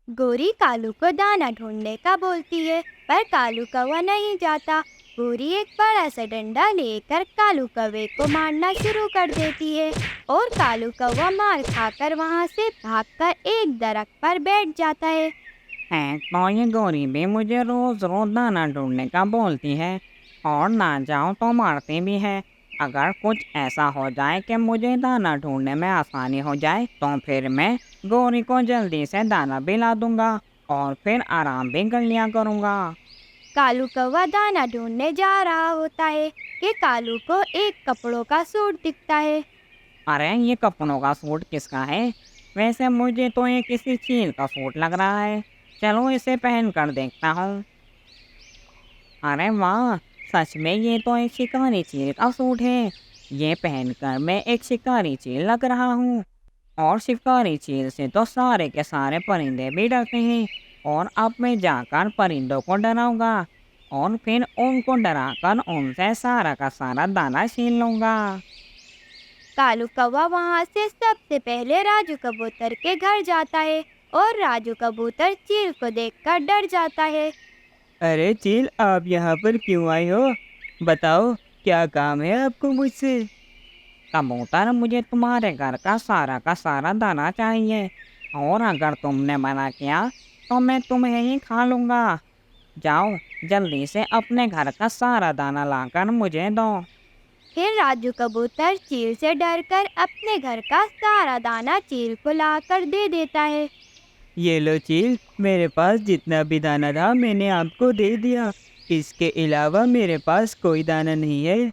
गोरी कालू को दाना ढूंढने का बोलती है, पर कालू कौवा नहीं जाता। गोरी एक बड़ा सा डंडा लेकर कालू कौवे को मारना शुरू कर देती है और कालू कौवा मार खाकर वहां से भागकर एक दरख्त पर बैठ जाता है। है तो ये गौरी भी मुझे रोज रोज दाना ढूंढने का बोलती है और ना जाऊं तो मारती भी है। अगर कुछ ऐसा हो जाए कि मुझे दाना ढूंढने में आसानी हो जाए तो फिर मैं गौरी को जल्दी से दाना भी ला दूंगा और फिर आराम भी कर लिया करूंगा। कालू कौवा दाना ढूंढने जा रहा होता है कि कालू को एक कपड़ों का सूट दिखता है। अरे ये कपड़ों का सूट किसका है? वैसे मुझे तो ये किसी चील का सूट लग रहा है। चलो इसे पहन कर देखता हूँ। अरे वाह, सच में ये तो एक शिकारी चील का सूट है। ये पहनकर मैं एक शिकारी चील लग रहा हूँ और शिकारी चील से तो सारे के सारे परिंदे भी डरते हैं। और अब मैं जाकर परिंदों को डराऊंगा और फिर उनको डराकर उनसे सारा का सारा दाना छीन लूंगा। कालू कौवा वहां से सबसे पहले राजू कबूतर के घर जाता है और राजू कबूतर चील को देखकर डर जाता है। अरे चील, आप यहाँ पर क्यों आए हो? बताओ, क्या काम है आपको मुझसे? कबूतर, मुझे तुम्हारे घर का सारा दाना चाहिए और अगर तुमने मना किया तो मैं तुम्हें ही खा लूंगा। जाओ, जल्दी से अपने घर का सारा दाना लाकर मुझे दो। फिर राजू कबूतर चील से डरकर अपने घर का सारा दाना चील को लाकर दे देता है। ये लो चील, मेरे पास जितना भी दाना था मैंने आपको दे दिया। इसके अलावा मेरे पास कोई दाना नहीं है।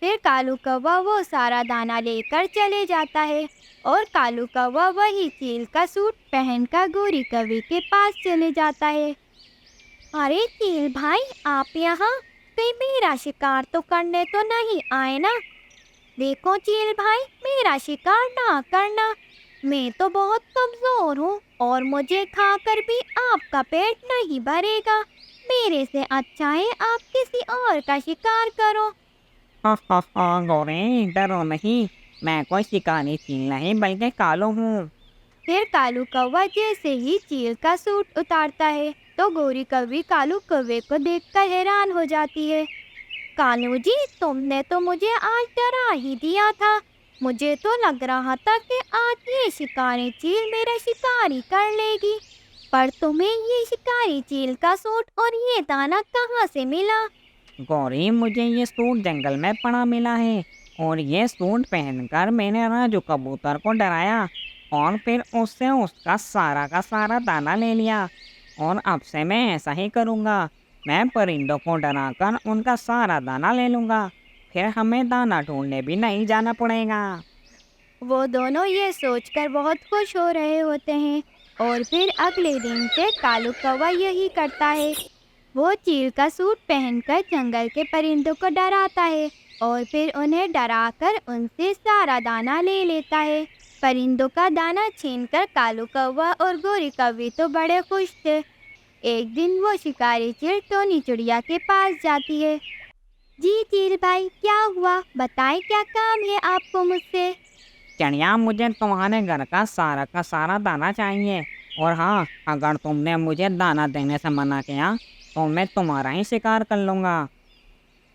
फिर कालू कौवा वो सारा दाना लेकर चले जाता है और कालू कौवा वही चील का सूट पहनकर गोरी कौवे के पास चले जाता है। अरे चील भाई, आप यहाँ कहीं मेरा शिकार तो करने तो नहीं आए ना? देखो चील भाई, मेरा शिकार ना करना। मैं तो बहुत कमजोर हूँ और मुझे खाकर भी आपका पेट नहीं भरेगा। मेरे से अच्छा है आप किसी और का शिकार करो। हा गौरी, डरो नहीं, मैं कोई शिकारी चील नहीं बल्कि कालू हूँ। फिर कालू कौवा जैसे ही चील का सूट उतारता है तो गोरी कौवी कालू कौवे को देखकर हैरान हो जाती है। कालू जी, तुमने तो मुझे आज डरा ही दिया था। मुझे तो लग रहा था कि आज ये शिकारी चील मेरा शिकारी कर लेगी, पर तुम्हें ये शिकारी चील का सूट और ये दाना कहाँ से मिला? गौरी, मुझे ये सूट जंगल में पड़ा मिला है और ये सूट पहनकर मैंने राजू कबूतर को डराया और फिर उससे उसका सारा का सारा दाना ले लिया। और अब से मैं ऐसा ही करूँगा। मैं परिंदों को डराकर उनका सारा दाना ले लूँगा, फिर हमें दाना ढूंढने भी नहीं जाना पड़ेगा। वो दोनों ये सोचकर बहुत खुश हो रहे होते हैं और फिर अगले दिन से कालू कौवा यही करता है। वो चील का सूट पहनकर जंगल के परिंदों को डराता है और फिर उन्हें डराकर उनसे सारा दाना ले लेता है। परिंदों का दाना छीनकर कालू कौवा और गोरी कौवी तो बड़े खुश थे। एक दिन वो शिकारी चील टोनी चिड़िया के पास जाती है। जी चील भाई, क्या हुआ? बताएं, क्या काम है आपको मुझसे? चिड़िया, मुझे तुम्हारे घर का सारा दाना चाहिए और हाँ, अगर तुमने मुझे दाना देने से मना किया तो मैं तुम्हारा ही शिकार कर लूँगा।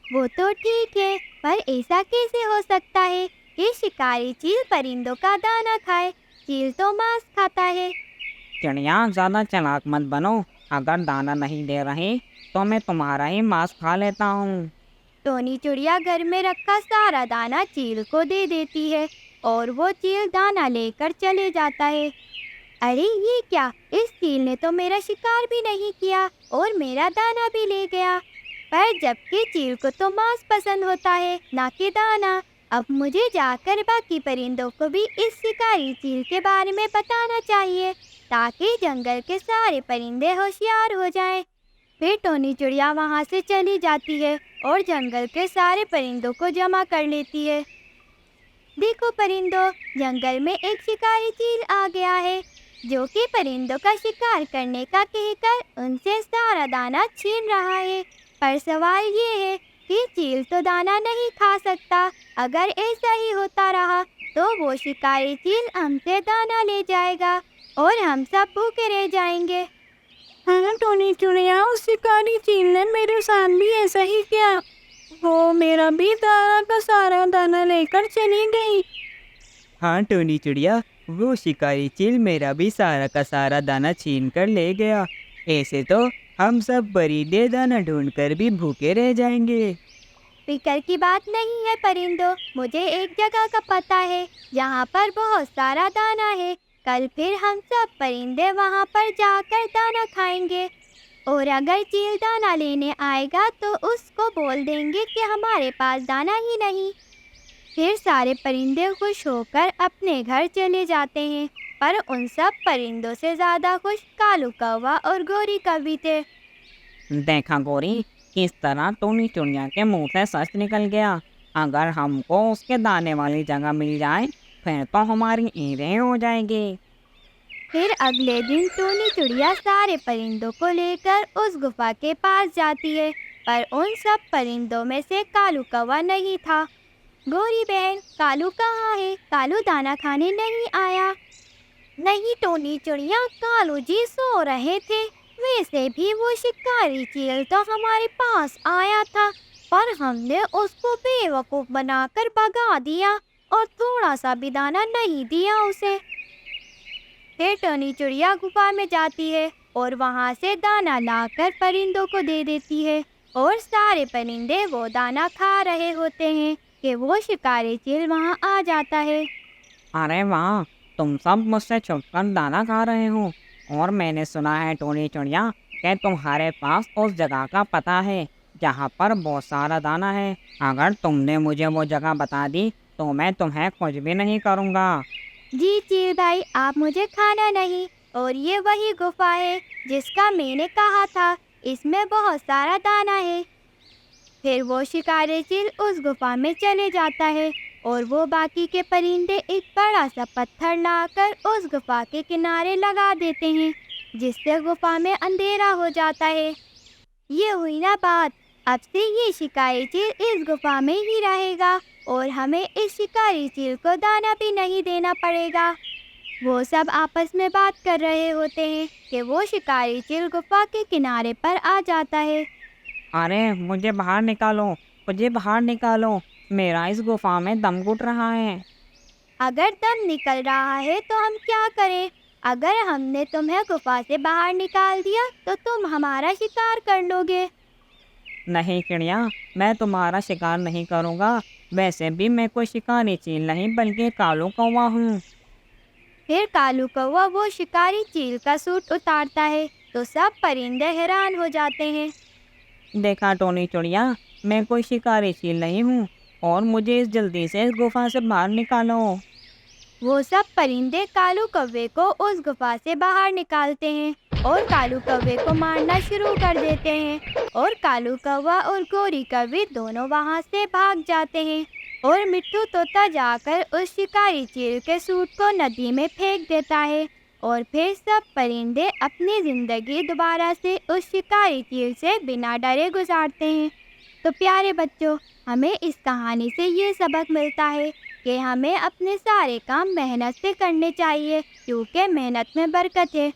वो तो ठीक है, पर ऐसा कैसे हो सकता है कि शिकारी चील परिंदों का दाना खाए? चील तो मांस खाता है। चिड़िया, ज़्यादा चालाक मत बनो। अगर दाना नहीं दे रही तो मैं तुम्हारा ही मांस खा लेता हूँ। टोनी चिड़िया घर में रखा सारा दाना चील को दे देती है और वो चील दाना लेकर चले जाता है। अरे ये क्या, इस चील ने तो मेरा शिकार भी नहीं किया और मेरा दाना भी ले गया। पर जबकि चील को तो मांस पसंद होता है, ना कि दाना। अब मुझे जाकर बाकी परिंदों को भी इस शिकारी चील के बारे में बताना चाहिए ताकि जंगल के सारे परिंदे होशियार हो जाएं। फिर टोनी चिड़िया वहाँ से चली जाती है और जंगल के सारे परिंदों को जमा कर लेती है। देखो परिंदों, जंगल में एक शिकारी चील आ गया है जो कि परिंदों का शिकार करने का कहकर उनसे सारा दाना छीन रहा है। पर सवाल ये है कि चील तो दाना नहीं खा सकता। अगर ऐसा ही होता रहा तो वो शिकारी चील हमसे दाना ले जाएगा और हम सब भूखे रह जाएंगे। हाँ टोनी चिड़िया, उस शिकारी चील ने मेरे साथ भी ऐसा ही किया। वो मेरा भी दाना का सारा दाना लेकर चली गई। हाँ टोनी चिड़िया, वो शिकारी चील मेरा भी सारा का सारा दाना छीन कर ले गया। ऐसे तो हम सब परिंदे दाना ढूंढकर भी भूखे रह जाएंगे। फिक्र की बात नहीं है परिंदों, मुझे एक जगह का पता है जहाँ पर बहुत सारा दाना है। कल फिर हम सब परिंदे वहाँ पर जाकर दाना खाएंगे, और अगर चील दाना लेने आएगा तो उसको बोल देंगे कि हमारे पास दाना ही नहीं। फिर सारे परिंदे खुश होकर अपने घर चले जाते हैं, पर उन सब परिंदों से ज़्यादा खुश कालू कौवा और गोरी कौवी थे। देखा गोरी, किस तरह टोनी चिड़िया के मुंह से सच निकल गया। अगर हमको उसके दाने वाली जगह मिल जाए फिर तो हमारी ईदें हो जाएगी। फिर अगले दिन टोनी चिड़िया सारे परिंदों को लेकर उस गुफा के पास जाती है, पर उन सब परिंदों में से कालू कौवा नहीं था। गोरी बहन, कालू कहाँ है? कालू दाना खाने नहीं आया। नहीं टोनी चिड़िया, कालू जी सो रहे थे। वैसे भी वो शिकारी चील तो हमारे पास आया था, पर हमने उसको बेवकूफ़ बनाकर भगा दिया और थोड़ा सा भी दाना नहीं दिया उसे। फिर टोनी चिड़िया गुफा में जाती है और वहाँ से दाना लाकर परिंदों को दे देती है, और सारे परिंदे वो दाना खा रहे होते हैं कि वो शिकारी चील वहाँ आ जाता है। अरे वाह, तुम सब मुझसे छुपकर दाना खा रहे हो। और मैंने सुना है टोनी चिड़िया कि तुम्हारे पास उस जगह का पता है जहाँ पर बहुत सारा दाना है। अगर तुमने मुझे वो जगह बता दी तो मैं तुम्हें कुछ भी नहीं करूँगा। जी चील भाई, आप मुझे खाना नहीं, और ये वही गुफा है जिसका मैंने कहा था, इसमें बहुत सारा दाना है। फिर वो शिकारी चील उस गुफा में चले जाता है, और वो बाकी के परिंदे एक बड़ा सा पत्थर लाकर उस गुफा के किनारे लगा देते हैं, जिससे गुफा में अंधेरा हो जाता है। ये हुई ना बात, अब से ये शिकारी चील इस गुफा में ही रहेगा, और हमें इस शिकारी चील को दाना भी नहीं देना पड़ेगा। वो सब आपस में बात कर रहे होते हैं कि वो शिकारी चील गुफा के किनारे पर आ जाता है। अरे मुझे बाहर निकालो, मुझे बाहर निकालो, मेरा इस गुफा में दम घुट रहा है। अगर दम निकल रहा है तो हम क्या करें? अगर हमने तुम्हें गुफा से बाहर निकाल दिया तो तुम हमारा शिकार कर लोगे। नहीं चिड़िया, मैं तुम्हारा शिकार नहीं करूँगा। वैसे भी मैं कोई शिकारी चील नहीं बल्कि कालू कौवा हूँ। फिर कालू कौवा वो शिकारी चील का सूट उतारता है तो सब परिंदे हैरान हो जाते हैं। देखा टोनी चिड़िया, मैं कोई शिकारी चील नहीं हूँ और मुझे इस जल्दी से इस गुफा से बाहर निकालो। वो सब परिंदे कालू कौवे को उस गुफा से बाहर निकालते हैं और कालू कौवे को मारना शुरू कर देते हैं, और कालू कौवा और गोरी कौवी दोनों वहाँ से भाग जाते हैं, और मिट्ठू तोता जाकर उस शिकारी चील के सूट को नदी में फेंक देता है, और फिर सब परिंदे अपनी ज़िंदगी दोबारा से उस शिकारी चील से बिना डरे गुजारते हैं। तो प्यारे बच्चों, हमें इस कहानी से ये सबक मिलता है कि हमें अपने सारे काम मेहनत से करने चाहिए, क्योंकि मेहनत में बरकत है।